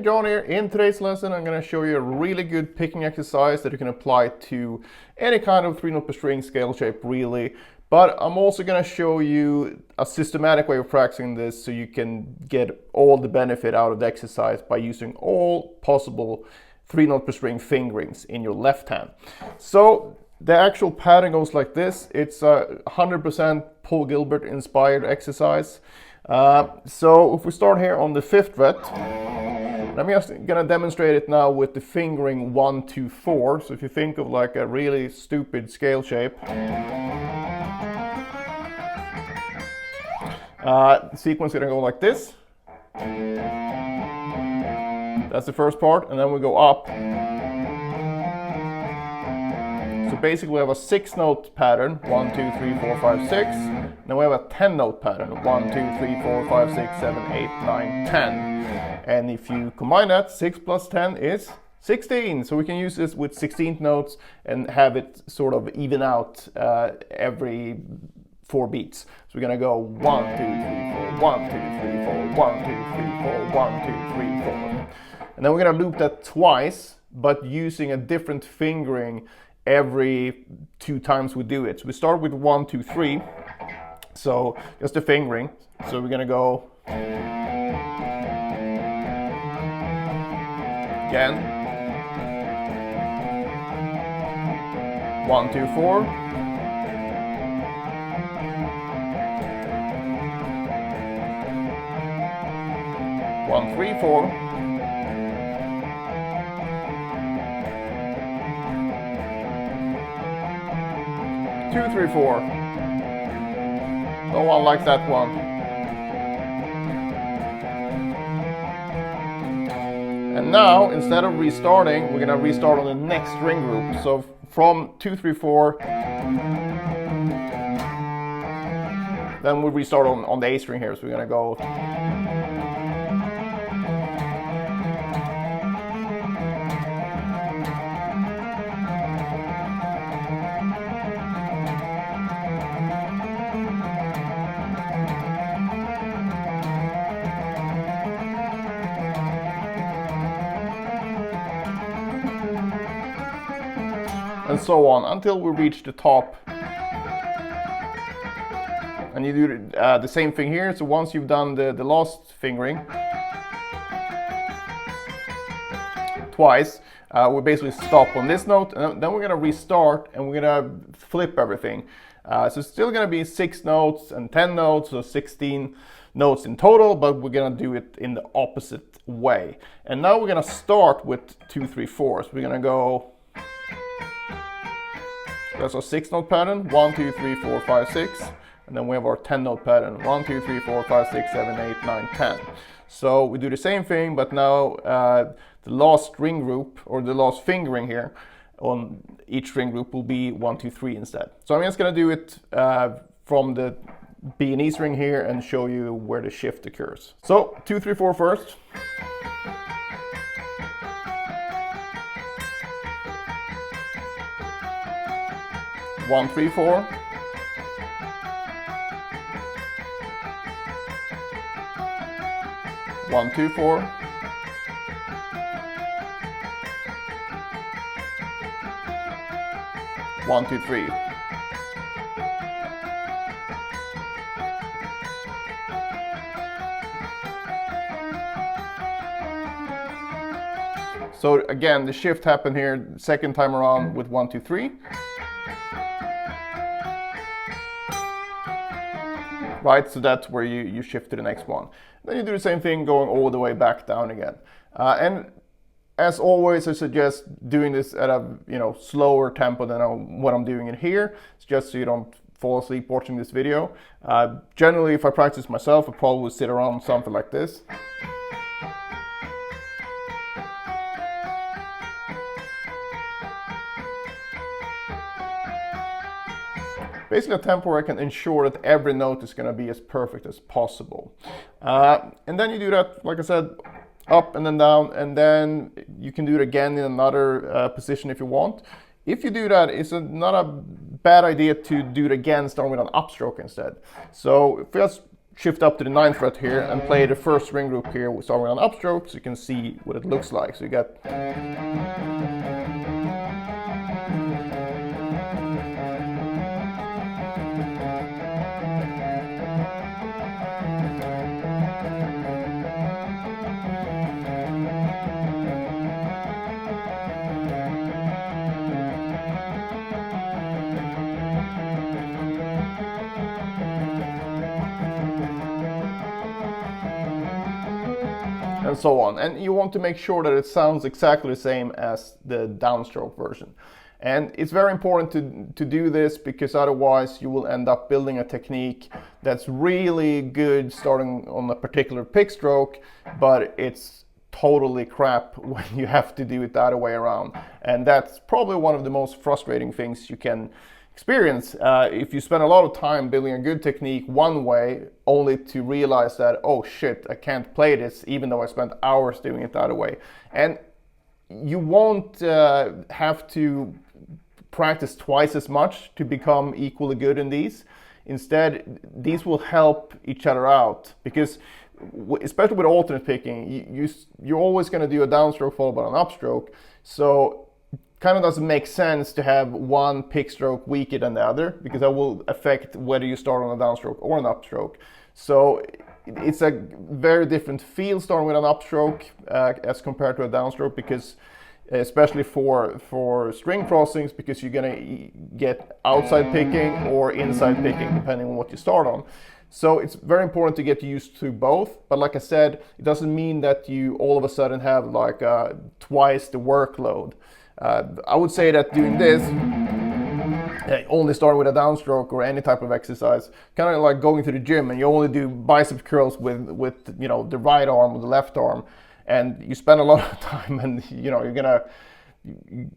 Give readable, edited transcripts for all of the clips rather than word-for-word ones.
Hey, John here. In today's lesson, I'm going to show you a really good picking exercise that you can apply to any kind of 3 note per string scale shape, really. But I'm also going to show you a systematic way of practicing this so you can get all the benefit out of the exercise by using all possible 3 note per string fingerings in your left hand. So the actual pattern goes like this. It's a 100% Paul Gilbert inspired exercise. So if we start here on the 5th fret, I'm just gonna demonstrate it now with the fingering 1, 2, 4. So if you think of like a really stupid scale shape, the sequence is gonna go like this. That's the first part, and then we go up. So basically we have a 6-note pattern, 1, 2, 3, 4, 5, 6. Then we have a 10-note pattern, 1, 2, 3, 4, 5, 6, 7, 8, 9, 10. And if you combine that, 6 plus 10 is 16. So we can use this with 16th notes and have it sort of even out every 4 beats. So we're gonna go 1, 2, 3, 4, 1, 2, 3, 4, 1, 2, 3, 4, 1, 2, 3, 4. And then we're gonna loop that twice, but using a different fingering every 2 times we do it. So we start with 1, 2, 3. So just a fingering. So we're gonna go again. 1, 2, 4. One, 3, 4. 2, 3, 4. No one likes that one. And now, instead of restarting, we're gonna restart on the next string group. So from 2, 3, 4, then we restart on the A string here. So we're gonna go. And so on until we reach the top. And you do the same thing here. So once you've done the last fingering twice, we basically stop on this note, and then we're gonna restart and we're gonna flip everything. So it's still gonna be 6 notes and 10 notes, so 16 notes in total, but we're gonna do it in the opposite way. And now we're gonna start with 2, 3, 4. So we're gonna go. That's our 6-note pattern, 1, 2, 3, 4, 5, 6. And then we have our 10-note pattern, 1, 2, 3, 4, 5, 6, 7, 8, 9, 10. So we do the same thing, but now the last string group, or the last fingering here on each string group will be 1, 2, 3 instead. So I'm just gonna do it from the B and E string here and show you where the shift occurs. So 2, 3, 4 first. 1, 3, 4. 1, 2, 4. 1, 2, 3. So again, the shift happened here second time around with 1, 2, 3. Right, so that's where you shift to the next one. Then you do the same thing going all the way back down again. And as always, I suggest doing this at a slower tempo than what I'm doing in here. It's just so you don't fall asleep watching this video. Generally, if I practice myself, I probably would sit around something like this. Basically a tempo where I can ensure that every note is going to be as perfect as possible. And then you do that, like I said, up and then down, and then you can do it again in another position if you want. If you do that, it's not a bad idea to do it again, starting with an upstroke instead. So if we just shift up to the 9th fret here and play the first string group here starting on upstroke, so you can see what it looks like. So you got and so on. And you want to make sure that it sounds exactly the same as the downstroke version. And it's very important to do this, because otherwise you will end up building a technique that's really good starting on a particular pick stroke, but it's totally crap when you have to do it the other way around. And that's probably one of the most frustrating things you can experience if you spend a lot of time building a good technique one way, only to realize that, oh shit, I can't play this even though I spent hours doing it the other way. And you won't have to practice twice as much to become equally good in these. Instead, these will help each other out, because especially with alternate picking, you're always going to do a downstroke followed by an upstroke. So kind of doesn't make sense to have one pick stroke weaker than the other, because that will affect whether you start on a downstroke or an upstroke. So it's a very different feel starting with an upstroke as compared to a downstroke, because especially for string crossings, because you're going to get outside picking or inside picking depending on what you start on. So it's very important to get used to both. But like I said, it doesn't mean that you all of a sudden have like twice the workload. I would say that doing this, only starting with a downstroke or any type of exercise, kind of like going to the gym and you only do bicep curls with you know, the right arm or the left arm, and you spend a lot of time, and you know, you're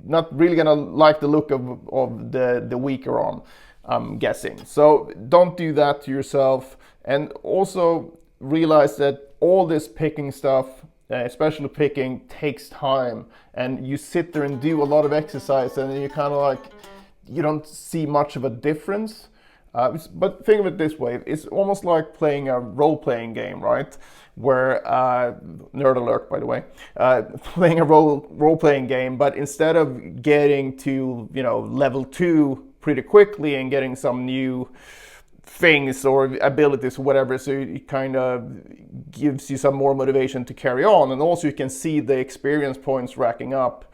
not really gonna like the look of the weaker arm, I'm guessing. So don't do that to yourself. And also realize that all this picking stuff, especially picking, takes time, and you sit there and do a lot of exercise and you kind of like, you don't see much of a difference. But think of it this way, it's almost like playing a role-playing game, right? Where, nerd alert by the way, playing a role-playing game, but instead of getting to, you know, level 2 pretty quickly and getting some new things or abilities or whatever, so it kind of gives you some more motivation to carry on, and also you can see the experience points racking up.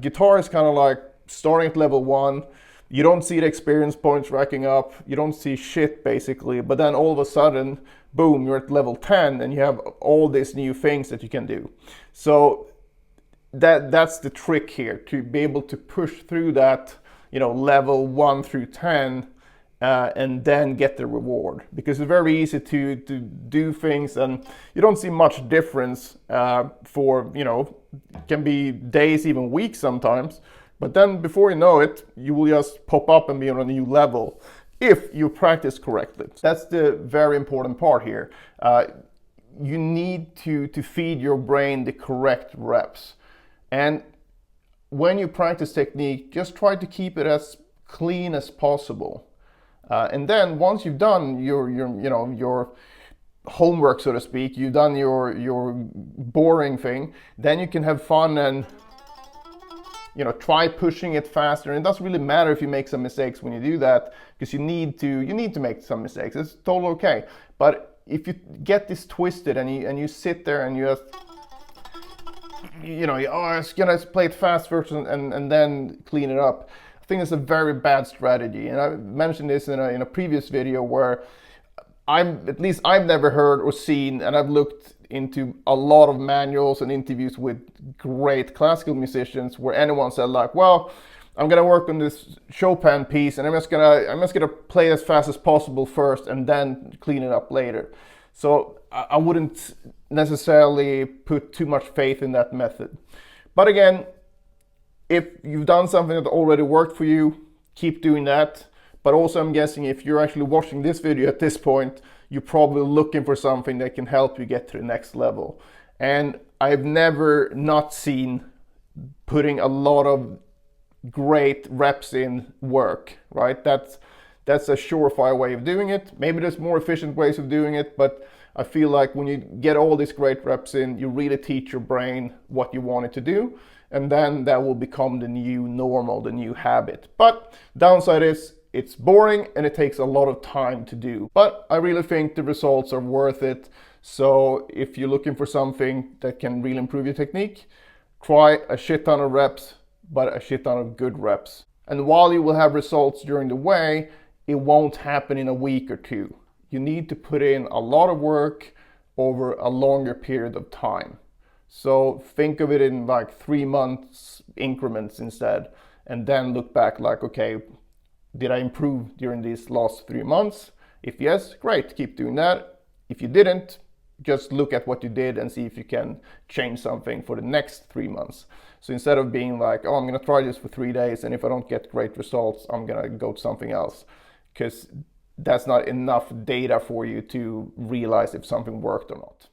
Guitar is kind of like starting at level 1, you don't see the experience points racking up, you don't see shit basically, but then all of a sudden, boom, you're at level 10 and you have all these new things that you can do. So that's the trick here, to be able to push through that, you know, level 1 through 10, and then get the reward, because it's very easy to do things and you don't see much difference for, you know, it can be days, even weeks sometimes, but then before you know it, you will just pop up and be on a new level if you practice correctly. That's the very important part here. You need to feed your brain the correct reps, and when you practice technique, just try to keep it as clean as possible. And then once you've done your homework, so to speak, you've done your boring thing, then you can have fun and, you know, try pushing it faster. And it doesn't really matter if you make some mistakes when you do that, because you need to make some mistakes. It's totally okay. But if you get this twisted and you sit there and you just, you know, I'm just gonna play it fast first and then clean it up, I think it's a very bad strategy. And I mentioned this in a previous video where I've never heard or seen, and I've looked into a lot of manuals and interviews with great classical musicians where anyone said like, well, I'm gonna work on this Chopin piece and I'm just gonna play as fast as possible first and then clean it up later. So I wouldn't necessarily put too much faith in that method. But again, if you've done something that already worked for you, keep doing that. But also, I'm guessing if you're actually watching this video at this point, you're probably looking for something that can help you get to the next level. And I've never not seen putting a lot of great reps in work, right? That's a surefire way of doing it. Maybe there's more efficient ways of doing it, but I feel like when you get all these great reps in, you really teach your brain what you want it to do, and then that will become the new normal, the new habit. But downside is it's boring and it takes a lot of time to do. But I really think the results are worth it. So if you're looking for something that can really improve your technique, try a shit ton of reps, but a shit ton of good reps. And while you will have results during the way, it won't happen in a week or two. You need to put in a lot of work over a longer period of time. So think of it in like 3 months increments instead, and then look back like, okay, did I improve during these last 3 months? If yes, great, keep doing that. If you didn't, just look at what you did and see if you can change something for the next 3 months. So instead of being like, oh, I'm gonna try this for 3 days, and if I don't get great results, I'm gonna go to something else, because that's not enough data for you to realize if something worked or not.